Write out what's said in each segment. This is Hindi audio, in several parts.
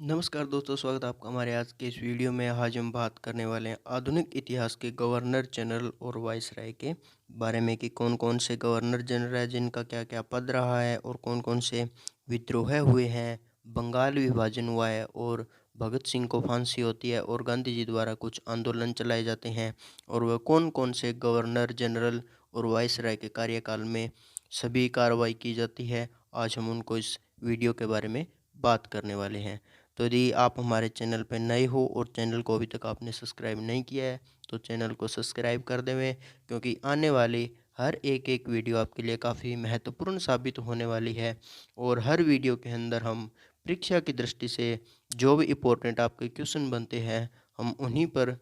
नमस्कार दोस्तों, स्वागत है आपका हमारे आज के इस वीडियो में। आज हम बात करने वाले हैं आधुनिक इतिहास के गवर्नर जनरल और वाइसराय के बारे में कि कौन कौन से गवर्नर जनरल है, जिनका क्या क्या पद रहा है और कौन कौन से विद्रोह हुए हैं, बंगाल विभाजन हुआ है और भगत सिंह को फांसी होती है और गांधी जी द्वारा कुछ आंदोलन चलाए जाते हैं और वह कौन कौन से गवर्नर जनरल और वाइसराय के कार्यकाल में सभी कार्रवाई की जाती है। आज हम उनको इस वीडियो के बारे में बात करने वाले हैं। तो यदि आप हमारे चैनल पर नए हो और चैनल को अभी तक आपने सब्सक्राइब नहीं किया है तो चैनल को सब्सक्राइब कर देवें, क्योंकि आने वाली हर एक वीडियो आपके लिए काफ़ी महत्वपूर्ण साबित होने वाली है। और हर वीडियो के अंदर हम परीक्षा की दृष्टि से जो भी इम्पोर्टेंट आपके क्वेश्चन बनते हैं हम उन्हीं पर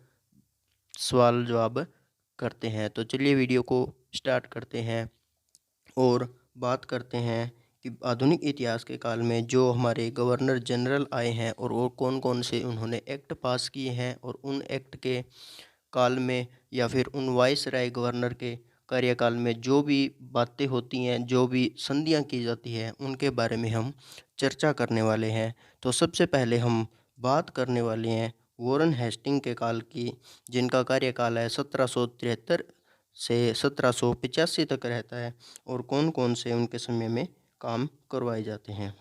सवाल जवाब करते हैं। तो चलिए वीडियो को स्टार्ट करते हैं और बात करते हैं कि आधुनिक इतिहास के काल में जो हमारे गवर्नर जनरल आए हैं और वो कौन कौन से उन्होंने एक्ट पास किए हैं और उन एक्ट के काल में या फिर उन वाइसराय गवर्नर के कार्यकाल में जो भी बातें होती हैं, जो भी संधियां की जाती हैं, उनके बारे में हम चर्चा करने वाले हैं। तो सबसे पहले हम बात करने वाले हैं वॉरेन हेस्टिंग के काल की, जिनका कार्यकाल है 1773 से 1785 तक रहता है और कौन कौन से उनके समय में काम करवाए जाते हैं।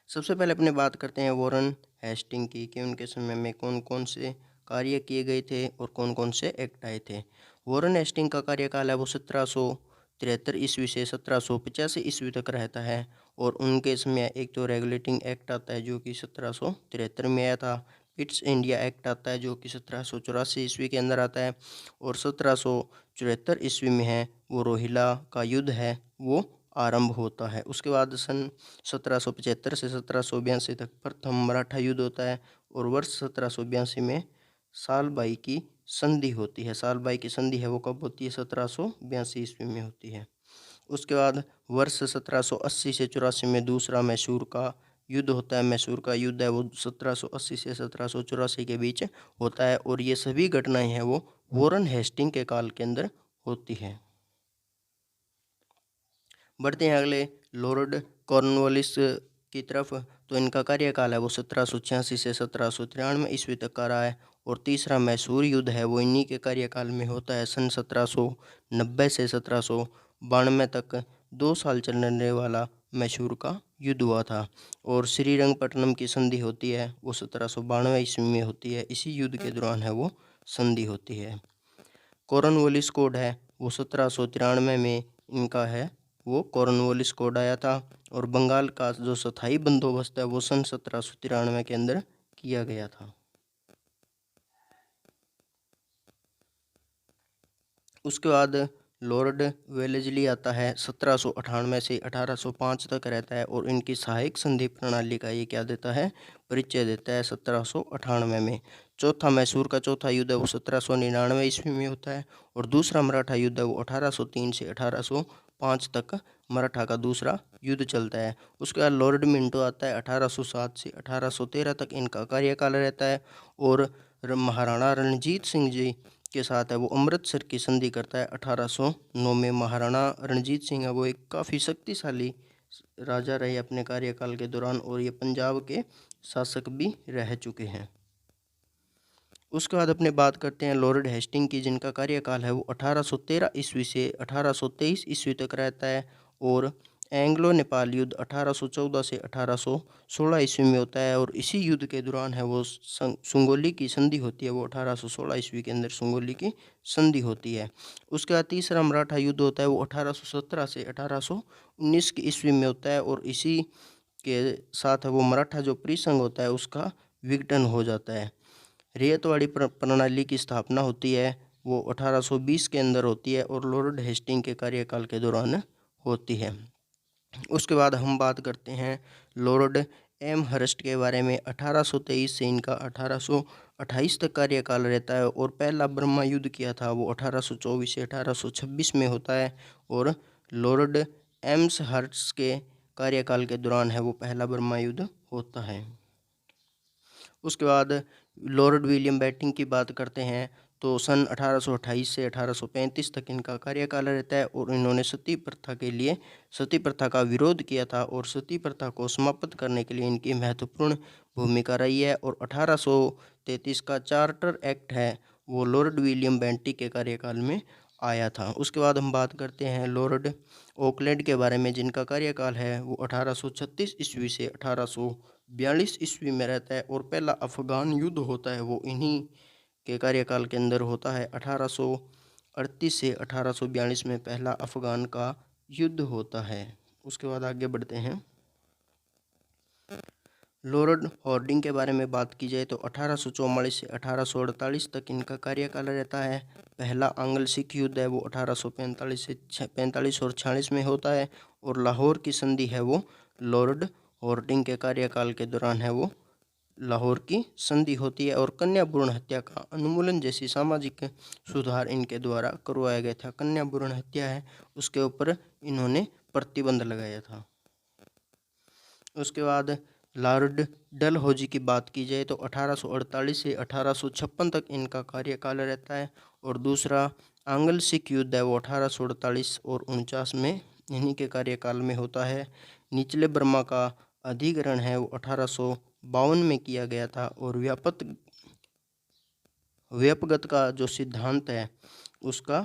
सबसे पहले अपने बात करते हैं वॉरेन हेस्टिंग की कि उनके समय में कौन कौन से कार्य किए गए थे और कौन कौन से एक्ट आए थे। वॉरेन हेस्टिंग का कार्यकाल है वो 1773 ईस्वी से 1785 ईस्वी तक रहता है और उनके समय एक तो रेगुलेटिंग एक्ट आता है जो कि 1773 में आया था। ईस्ट इंडिया एक्ट आता है जो कि 1784 ईस्वी के अंदर आता है और 1774 ईस्वी में है वो रोहिला का युद्ध है वो आरंभ होता है। उसके बाद सन 1775 से 1782 तक प्रथम मराठा युद्ध होता है और वर्ष 1782 में सालबाई की संधि होती है। सालबाई की संधि है वो कब होती है? 1782 ईस्वी में होती है। उसके बाद वर्ष 1780 से 84 में दूसरा मैसूर का युद्ध होता है। मैसूर का युद्ध है वो 1780 से 1784 के बीच होता है और ये सभी घटनाएं हैं वो वॉरेन हेस्टिंग के काल के अंदर होती है। बढ़ते हैं अगले लॉर्ड कॉर्नवालिस की तरफ। तो इनका कार्यकाल है वो 1786 से 1793 ईस्वी तक का रहा है और तीसरा मैसूर युद्ध है वो इन्हीं के कार्यकाल में होता है। सन 1790 से 1792 तक 2 साल चलने वाला मैसूर का युद्ध हुआ था और श्रीरंगपट्टनम की संधि होती है वो 1792 ईस्वी में होती है। इसी युद्ध के दौरान है वो संधि होती है। कॉर्नवालिस कोड है वो 1793 में इनका है वो कॉर्नवालिस कोड आया था और बंगाल का जो स्थायी बंदोबस्त है वो सन 1793 के अंदर किया गया था। उसके बाद लॉर्ड वेलेस्ली आता है 1798 से 1805 तक रहता है और इनकी सहायक संधि प्रणाली का ये क्या देता है? परिचय देता है 1798 में। चौथा मैसूर का चौथा युद्ध है वो 1799 ईस्वी में होता है और दूसरा मराठा युद्ध है वो 1803 से 1805 तक मराठा का दूसरा युद्ध चलता है। उसके बाद लॉर्ड मिंटो आता है 1807 से 1813 तक इनका कार्यकाल रहता है और महाराणा रणजीत सिंह जी के साथ है वो अमृतसर की संधि करता है 1809 में। महाराणा रणजीत सिंह है वो एक काफ़ी शक्तिशाली राजा रहे अपने कार्यकाल के दौरान और ये पंजाब के शासक भी रह चुके हैं। उसके बाद अपने बात करते हैं लॉर्ड हेस्टिंग की, जिनका कार्यकाल है वो 1813 ईस्वी से 1823 ईस्वी तक रहता है और एंग्लो नेपाल युद्ध 1814 से 1816 ईस्वी में होता है और इसी युद्ध के दौरान है वो सुंगोली की संधि होती है वो 1816 ईस्वी के अंदर सुंगोली की संधि होती है। उसके बाद तीसरा मराठा युद्ध होता है वो 1817 से 1819 की ईस्वी में होता है और इसी के साथ वो मराठा जो परिसंघ होता है उसका विघटन हो जाता है। रेतवाड़ी प्रणाली की स्थापना होती है वो 1820 के अंदर होती है और लॉर्ड हेस्टिंग के कार्यकाल के दौरान होती है। उसके बाद हम बात करते हैं लॉर्ड एम हर्स्ट के बारे में। 1823 से इनका 1828 तक कार्यकाल रहता है और पहला ब्रह्मा युद्ध किया था वो 1824 से 1826 में होता है और लॉर्ड एम्स हर्स्ट के कार्यकाल के दौरान है वो पहला ब्रह्मा युद्ध होता है। उसके बाद लॉर्ड विलियम बेटिंग की बात करते हैं तो सन 1828 से 1835 तक इनका कार्यकाल रहता है और इन्होंने सती प्रथा के लिए सती प्रथा का विरोध किया था और सती प्रथा को समाप्त करने के लिए इनकी महत्वपूर्ण भूमिका रही है। और 1833 का चार्टर एक्ट है वो लॉर्ड विलियम बेंटिक के कार्यकाल में आया था। उसके बाद हम बात करते हैं लॉर्ड ऑकलैंड के बारे में, जिनका कार्यकाल है वो 1836 ईस्वी से 1842 ईस्वी में रहता है। और पहला अफगान युद्ध होता है वो इन्हीं के कार्यकाल के अंदर होता है। 1838 से 1842 में पहला अफगान का युद्ध होता है। उसके बाद आगे बढ़ते हैं। लॉर्ड हॉर्डिंग के बारे में बात की जाए तो 1844 से 1848 तक इनका कार्यकाल रहता है। पहला आंग्ल सिख युद्ध है वो 1845 से 45 और 46 में होता है। और लाहौर की संधि है वो लॉर्ड हॉर्डिंग के कार्यकाल के दौरान है वो लाहौर की संधि होती है। और कन्या भ्रूण हत्या का उन्मूलन जैसी सामाजिक सुधार इनके द्वारा करवाया गया था। कन्या भ्रूण हत्या है उसके ऊपर इन्होंने प्रतिबंध लगाया था। उसके बाद लॉर्ड डलहौजी की बात की जाए तो 1848 से 1856 तक इनका कार्यकाल रहता है। और दूसरा आंग्ल सिख युद्ध है वो 1848 और 49 में इन्हीं के कार्यकाल में होता है। निचले बर्मा का अधिग्रहण है वो 1852 में किया गया था। और व्यापगत का जो सिद्धांत है उसका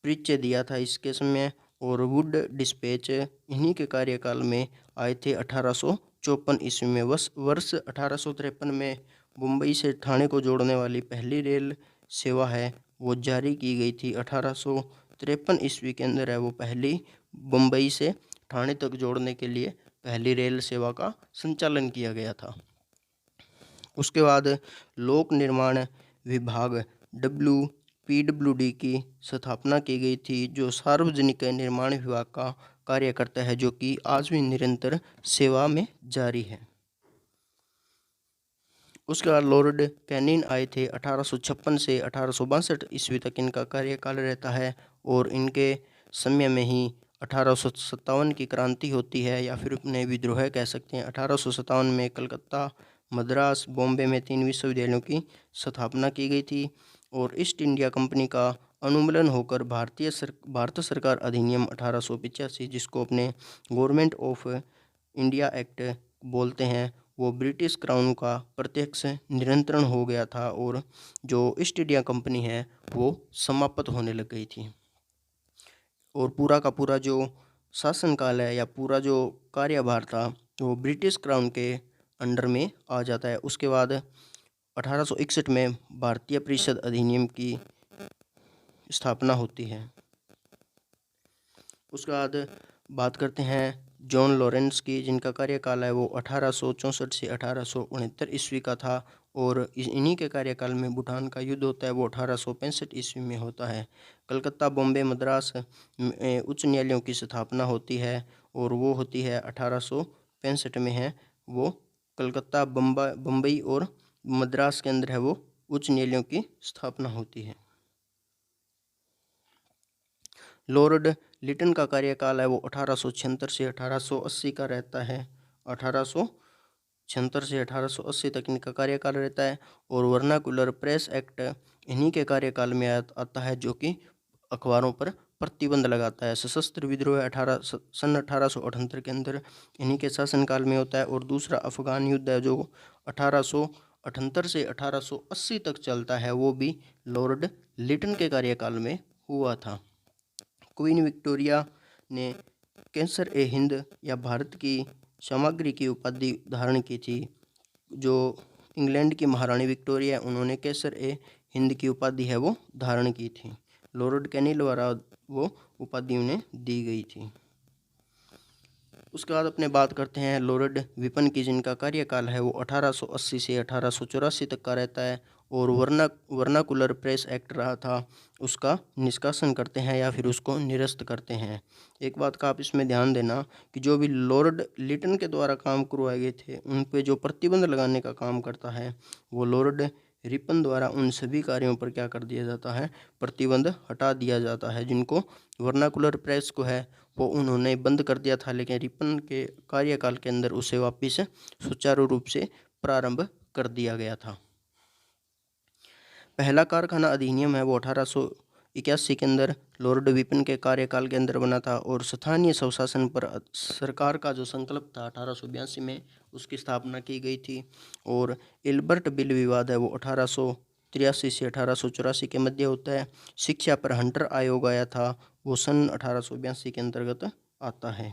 परिचय दिया था इसके समय। और वुड डिस्पैच इन्हीं के कार्यकाल में आए थे 1854 ईस्वी में। वर्ष 1853 में मुंबई से ठाणे को जोड़ने वाली पहली रेल सेवा है वो जारी की गई थी। 1853 ईस्वी के अंदर है वो पहली मुंबई से ठाणे तक जोड़ने के लिए पहली रेल सेवा का संचालन किया गया था। उसके बाद लोक निर्माण विभाग PWD की स्थापना की गई थी, जो सार्वजनिक निर्माण विभाग का कार्य करता है, जो कि आज भी निरंतर सेवा में जारी है। उसके बाद लॉर्ड कैनिंग आए थे 1856 से 1862 ईस्वी तक इनका कार्यकाल रहता है। और इनके समय में ही 1857 की क्रांति होती है या फिर अपने विद्रोह कह सकते हैं। 1857 में कलकत्ता, मद्रास, बॉम्बे में 3 विश्वविद्यालयों की स्थापना की गई थी। और ईस्ट इंडिया कंपनी का अनुमूलन होकर भारत सरकार अधिनियम 1885, जिसको अपने गवर्नमेंट ऑफ इंडिया एक्ट बोलते हैं, वो ब्रिटिश क्राउन का प्रत्यक्ष नियंत्रण हो गया था। और जो ईस्ट इंडिया कंपनी है वो समाप्त होने लग गई थी। और पूरा का पूरा जो शासनकाल है या पूरा जो कार्यभार था वो ब्रिटिश क्राउन के अंडर में आ जाता है। उसके बाद 1861 में भारतीय परिषद अधिनियम की स्थापना होती है। उसके बाद बात करते हैं जॉन लॉरेंस की, जिनका कार्यकाल है वो 1864 से 1869 ईस्वी का था। और इन्हीं के कार्यकाल में भूटान का युद्ध होता है वो 1865 ईस्वी में होता है। कलकत्ता, बॉम्बे, मद्रास में उच्च न्यायालयों की स्थापना होती है और वो होती है 1865 में है। वो कलकत्ता, बम्बई और मद्रास के अंदर है वो उच्च न्यायालयों की स्थापना होती है। लॉर्ड लिटन का कार्यकाल है वो 1876 से 1880 का रहता है। 1876 से 1880 तक इनका कार्यकाल रहता है। और वर्नाकुलर प्रेस एक्ट इन्हीं के कार्यकाल में आता है, जो कि अखबारों पर प्रतिबंध लगाता है। सशस्त्र विद्रोह सन 1878 के अंदर इन्हीं के शासनकाल में होता है। और दूसरा अफगान युद्ध है जो 1878 से 1880 तक चलता है, वो भी लॉर्ड लिटन के कार्यकाल में हुआ था। क्वीन विक्टोरिया ने कैंसर ए हिंद या भारत की सामग्री की उपाधि धारण की थी। जो इंग्लैंड की महारानी विक्टोरिया है उन्होंने कैंसर ए हिंद की उपाधि है वो धारण की थी। लॉर्ड कैनिंग द्वारा वो उपाधि उन्हें दी गई थी। उसके बाद अपने बात करते हैं लॉर्ड विपन की, जिनका कार्यकाल है वो 1880 से 1884 तक का रहता है। और वर्नाकुलर प्रेस एक्ट रहा था उसका निष्कासन करते हैं या फिर उसको निरस्त करते हैं। एक बात का आप इसमें ध्यान देना कि जो भी लॉर्ड लिटन के द्वारा काम करवाए गए थे उन पे जो प्रतिबंध लगाने का काम करता है वो लॉर्ड रिपन द्वारा उन सभी कार्यों पर क्या कर दिया जाता है, प्रतिबंध हटा दिया जाता है। जिनको वर्नाकुलर प्रेस को है वो उन्होंने बंद कर दिया था, लेकिन रिपन के कार्यकाल के अंदर उसे वापस सुचारू रूप से प्रारंभ कर दिया गया था। पहला कारखाना अधिनियम है वो 1881 के अंदर लॉर्ड विपिन के कार्यकाल के अंदर बना था और स्थानीय स्वशासन पर सरकार का जो संकल्प था 1882 में उसकी स्थापना की गई थी। और एल्बर्ट बिल विवाद है वो 1883 से 1884 के मध्य होता है। शिक्षा पर हंटर आयोग आया था वो सन 1882 के अंतर्गत आता है।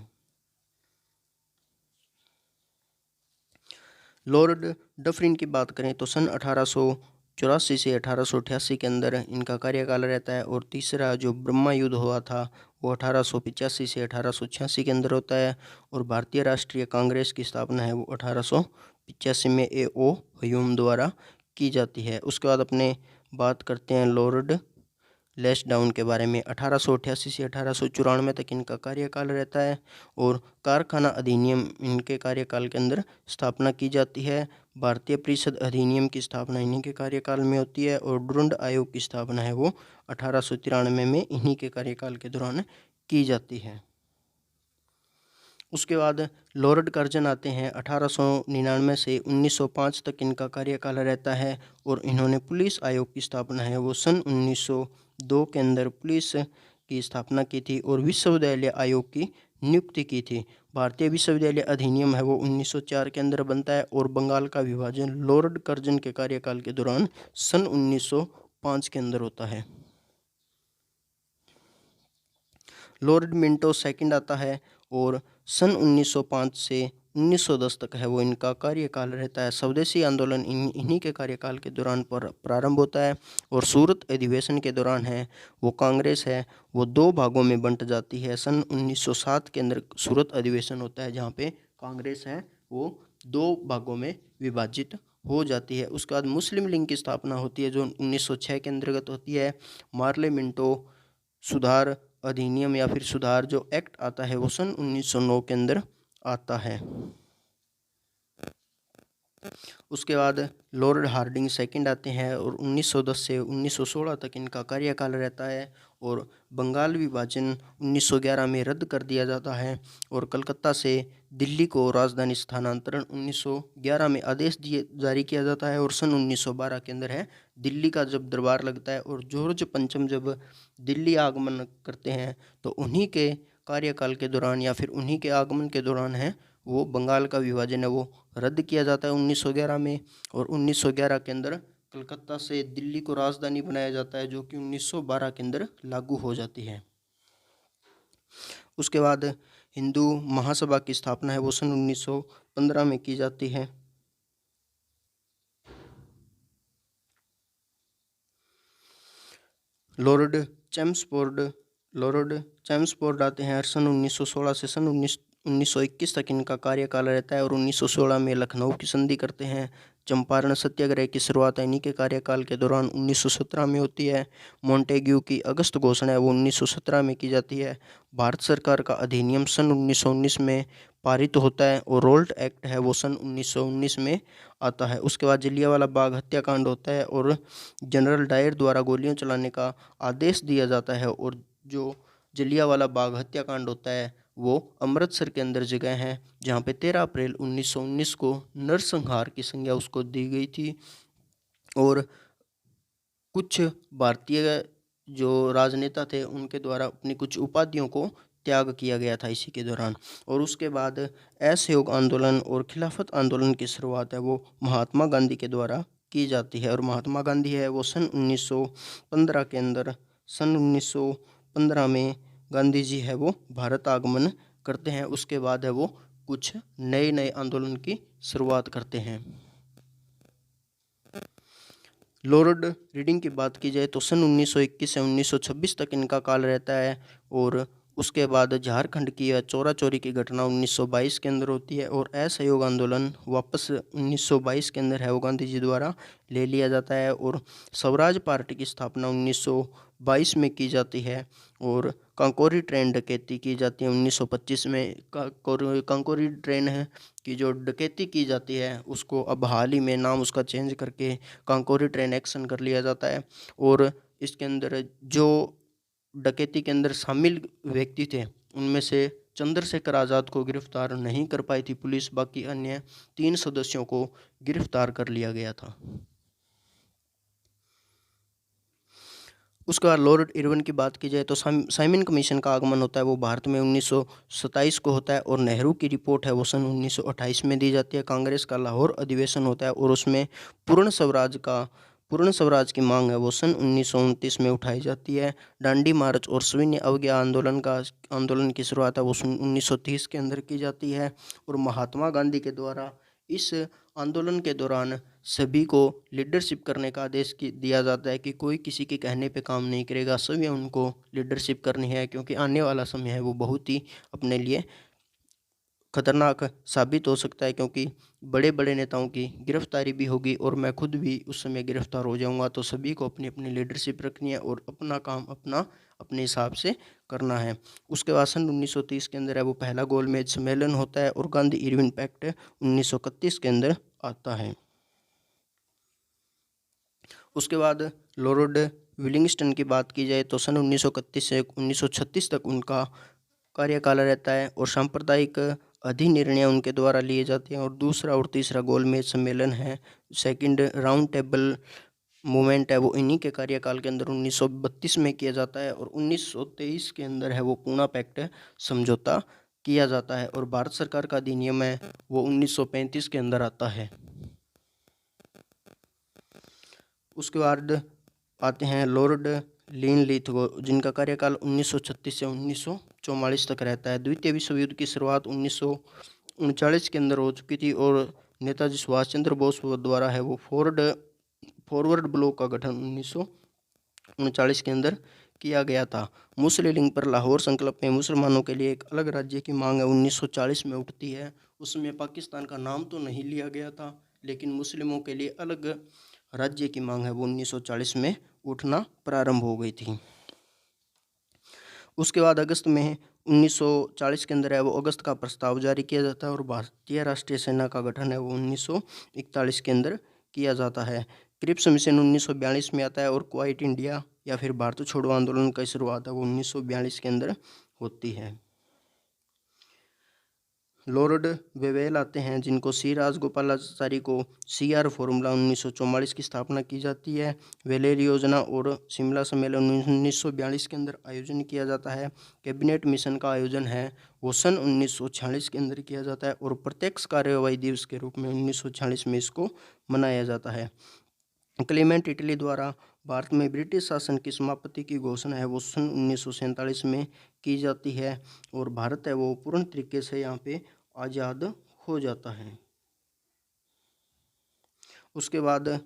लॉर्ड डफरिन की बात करें तो सन 1884 से 1888 के अंदर इनका कार्यकाल रहता है। और तीसरा जो ब्रह्मा युद्ध हुआ था वो 1885 से 1886 के अंदर होता है। और भारतीय राष्ट्रीय कांग्रेस की स्थापना है वो 1885 में A.O. ह्यूम द्वारा की जाती है। उसके बाद अपने बात करते हैं लॉर्ड लैंसडाउन के बारे में। 1888 से 1894 तक इनका कार्यकाल रहता है। और कारखाना अधिनियम इनके कार्यकाल के अंदर स्थापना की जाती है। भारतीय परिषद अधिनियम की स्थापना इन्हीं के कार्यकाल में होती है। और डुरंड आयोग की स्थापना है वो 1893 में इन्हीं के कार्यकाल के दौरान की जाती है। उसके बाद लॉर्ड कर्जन आते हैं। 1899 से 1905 तक इनका कार्यकाल रहता है। और इन्होंने पुलिस आयोग की स्थापना है वो सन 1902 के अंदर पुलिस की स्थापना की थी और विश्वविद्यालय आयोग की नियुक्ति की थी। भारतीय विश्वविद्यालय अधिनियम है वो 1904 के अंदर बनता है। और बंगाल का विभाजन लॉर्ड कर्जन के कार्यकाल के दौरान सन 1905 के अंदर होता है। लॉर्ड मिंटो सेकंड आता है और सन 1905 से 1910 तक है वो इनका कार्यकाल रहता है। स्वदेशी आंदोलन इन्हीं के कार्यकाल के दौरान पर प्रारंभ होता है। और सूरत अधिवेशन के दौरान है वो कांग्रेस है वो दो भागों में बंट जाती है। सन 1907 के अंदर सूरत अधिवेशन होता है जहाँ पे कांग्रेस है वो दो भागों में विभाजित हो जाती है। उसके बाद मुस्लिम लीग की स्थापना होती है जो 1906 के अंतर्गत होती है। मार्ले मिंटो सुधार अधिनियम या फिर सुधार जो एक्ट आता है वो सन 1909 के अंदर आता है। उसके बाद लॉर्ड हार्डिंग सेकंड आते हैं और 1910 से 1916 तक इनका कार्यकाल रहता है। और बंगाल विभाजन 1911 में रद्द कर दिया जाता है। और कलकत्ता से दिल्ली को राजधानी स्थानांतरण 1911 में आदेश जारी किया जाता है। और सन 1912 के अंदर है दिल्ली का जब दरबार लगता है और जॉर्ज पंचम जब दिल्ली आगमन करते हैं तो उन्हीं के कार्यकाल के दौरान या फिर उन्हीं के आगमन के दौरान है वो बंगाल का विभाजन है वो रद्द किया जाता है 1911 में। और 1911 के अंदर कलकत्ता से दिल्ली को राजधानी बनाया जाता है जो कि 1912 के अंदर लागू हो जाती है। उसके बाद हिंदू महासभा की स्थापना है वो सन 1915 में की जाती है। लॉर्ड चैम्सफोर्ड आते हैं सन 1916 से सन 1921 तक इनका कार्यकाल रहता है। और 1916 में लखनऊ की संधि करते हैं। चंपारण सत्याग्रह की शुरुआत इन्हीं के कार्यकाल के दौरान 1917 में होती है। मॉन्टेग्यू की अगस्त घोषणा है वो 1917 में की जाती है। भारत सरकार का अधिनियम सन 1919 में पारित होता है। और रोल्ट एक्ट है वो सन 1919 में आता है। उसके बाद जलियांवाला बाग हत्याकांड होता है और जनरल डायर द्वारा गोलियां चलाने का आदेश दिया जाता है। और जो जलियांवाला बाग हत्याकांड होता है वो अमृतसर के अंदर जगह है जहाँ पे 13 अप्रैल 1919 को नरसंहार की संज्ञा उसको दी गई थी। और कुछ भारतीय जो राजनेता थे उनके द्वारा अपनी कुछ उपाधियों को त्याग किया गया था इसी के दौरान। और उसके बाद असहयोग आंदोलन और खिलाफत आंदोलन की शुरुआत है वो महात्मा गांधी के द्वारा की जाती है। और महात्मा गांधी है वो सन 1915 के अंदर सन 1915 में गांधी जी है वो भारत आगमन करते हैं। उसके बाद है वो कुछ नए आंदोलन की शुरुआत करते हैं। लॉर्ड रीडिंग की बात की जाए तो सन 1921 से 1926 तक इनका काल रहता है। और उसके बाद झारखंड की चौरा चोरी की घटना 1922 के अंदर होती है। और असहयोग आंदोलन वापस 1922 के अंदर है वो गांधी जी द्वारा ले लिया जाता है। और स्वराज पार्टी की स्थापना 1922 में की जाती है। और कांकोरी ट्रेन डकैती की जाती है 1925 में। कांकोरी ट्रेन है कि जो डकैती की जाती है उसको अब हाल ही में नाम उसका चेंज करके कांकोरी ट्रेन एक्शन कर लिया जाता है। और इसके अंदर जो डकैती के अंदर शामिल व्यक्ति थे उनमें से चंद्रशेखर आज़ाद को गिरफ्तार नहीं कर पाई थी पुलिस। बाकी अन्य 3 सदस्यों को गिरफ्तार कर लिया गया था। उसके बाद लॉर्ड इरविन की बात की जाए तो साइमन कमीशन का आगमन होता है वो भारत में 1927 को होता है, और नेहरू की रिपोर्ट है वो सन 1928 में दी जाती है। कांग्रेस का लाहौर अधिवेशन होता है और उसमें पूर्ण स्वराज की मांग है वो सन 1929 में उठाई जाती है। दांडी मार्च और सविनय अवज्ञा आंदोलन की शुरुआत है वो सन 1930 के अंदर की जाती है, और महात्मा गांधी के द्वारा इस आंदोलन के दौरान सभी को लीडरशिप करने का आदेश दिया जाता है कि कोई किसी के कहने पे काम नहीं करेगा, सभी उनको लीडरशिप करनी है, क्योंकि आने वाला समय है वो बहुत ही अपने लिए खतरनाक साबित हो सकता है, क्योंकि बड़े बड़े नेताओं की गिरफ्तारी भी होगी और मैं खुद भी उस समय गिरफ्तार हो जाऊंगा। तो सभी को अपनी अपनी लीडरशिप रखनी है और अपना काम अपने हिसाब से करना है। उसके बाद सन 1930 के अंदर है वो पहला गोलमेज सम्मेलन होता है और गांधी इरविन पैक्ट 1931 के अंदर आता है। उसके बाद लॉर्ड विलिंगस्टन की बात की जाए तो सन 1931 से 1936 तक उनका कार्यकाल रहता है और सांप्रदायिक अधिनिर्णय उनके द्वारा लिए जाते हैं। और दूसरा और तीसरा गोलमेज सम्मेलन है, सेकंड राउंड टेबल मूवमेंट है वो इन्हीं के कार्यकाल के अंदर 1932 में किया जाता है, और 1923 के अंदर है वो पूना पैक्ट समझौता किया जाता है, और भारत सरकार का अधिनियम है वो 1935 के अंदर आता है। उसके बाद आते हैं लॉर्ड लीथ को, जिनका कार्यकाल 1936 से 1944 तक रहता है। द्वितीय विश्व युद्ध की शुरुआत 1939 के अंदर हो चुकी थी और नेताजी सुभाष चंद्र बोस द्वारा है वो फॉरवर्ड ब्लॉक का गठन 1939 के अंदर किया गया था। मुस्लिम लीग पर लाहौर संकल्प में मुसलमानों के लिए एक अलग राज्य की मांग है 1940 में उठती है। उसमें पाकिस्तान का नाम तो नहीं लिया गया था, लेकिन मुस्लिमों के लिए अलग राज्य की मांग है वो 1940 में उठना प्रारंभ हो गई थी। उसके बाद अगस्त में 1940 के अंदर है वो अगस्त का प्रस्ताव जारी किया जाता है और भारतीय राष्ट्रीय सेना का गठन है वो 1941 के अंदर किया जाता है। क्रिप्स मिशन 1942 में आता है और क्वाइट इंडिया या फिर भारत छोड़ो आंदोलन की शुरुआत है वो 1942 के अंदर होती है। लॉर्ड वेवेल आते हैं, जिनको सी राजगोपालाचारी को CR फॉर्मूला 1944 की स्थापना की जाती है। वेलेर योजना और शिमला सम्मेलन 1942 के अंदर आयोजन किया जाता है। कैबिनेट मिशन का आयोजन है वो सन 1946 के अंदर किया जाता है और प्रत्यक्ष कार्यवाही दिवस के रूप में 1946 में इसको मनाया जाता है। क्लेमेंट इटली द्वारा भारत में ब्रिटिश शासन की समाप्ति की घोषणा है वो सन 1947 में की जाती है और भारत है वो पूर्ण तरीके से यहाँ पे आज़ाद हो जाता है। उसके बाद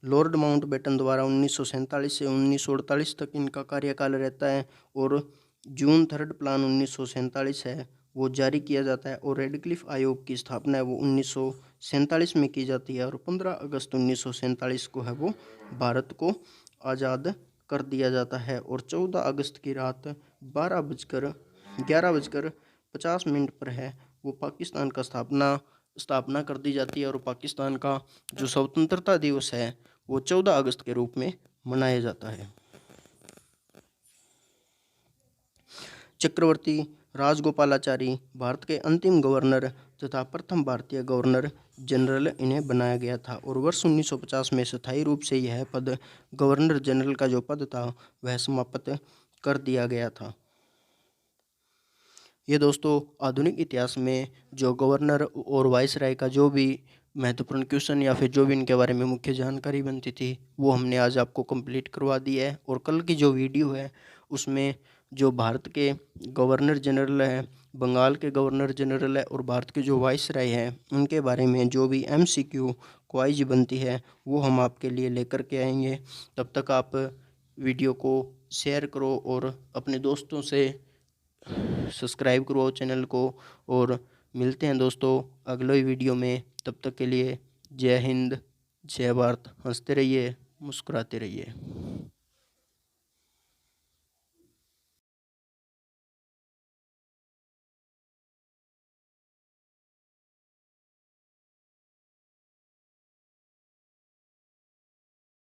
लॉर्ड माउंटबेटन द्वारा 1947 से 1948 तक इनका कार्यकाल रहता है और जून 3 प्लान 1947 है वो जारी किया जाता है और रेडक्लिफ आयोग की स्थापना है वो 1947 में की जाती है और 15 अगस्त 1947 को है वो भारत को आज़ाद कर दिया जाता है और 14 अगस्त की रात 11:50 पर है वो पाकिस्तान का स्थापना कर दी जाती है और पाकिस्तान का जो स्वतंत्रता दिवस है वो 14 अगस्त के रूप में मनाया जाता है। चक्रवर्ती राजगोपालाचारी भारत के अंतिम गवर्नर तथा प्रथम भारतीय गवर्नर जनरल इन्हें बनाया गया था और वर्ष 1950 में स्थायी रूप से यह पद गवर्नर जनरल का जो पद था वह समाप्त कर दिया गया था। ये दोस्तों आधुनिक इतिहास में जो गवर्नर और वाइसराय का जो भी महत्वपूर्ण क्वेश्चन या फिर जो भी इनके बारे में मुख्य जानकारी बनती थी वो हमने आज आपको कंप्लीट करवा दी है। और कल की जो वीडियो है उसमें जो भारत के गवर्नर जनरल हैं, बंगाल के गवर्नर जनरल है और भारत के जो वाइसराय हैं उनके बारे में जो भी MCQ क्वाइज बनती है वो हम आपके लिए लेकर के आएंगे। तब तक आप वीडियो को शेयर करो और अपने दोस्तों से सब्सक्राइब करो चैनल को और मिलते हैं दोस्तों अगले वीडियो में। तब तक के लिए जय हिंद, जय भारत। हंसते रहिए, मुस्कुराते रहिए।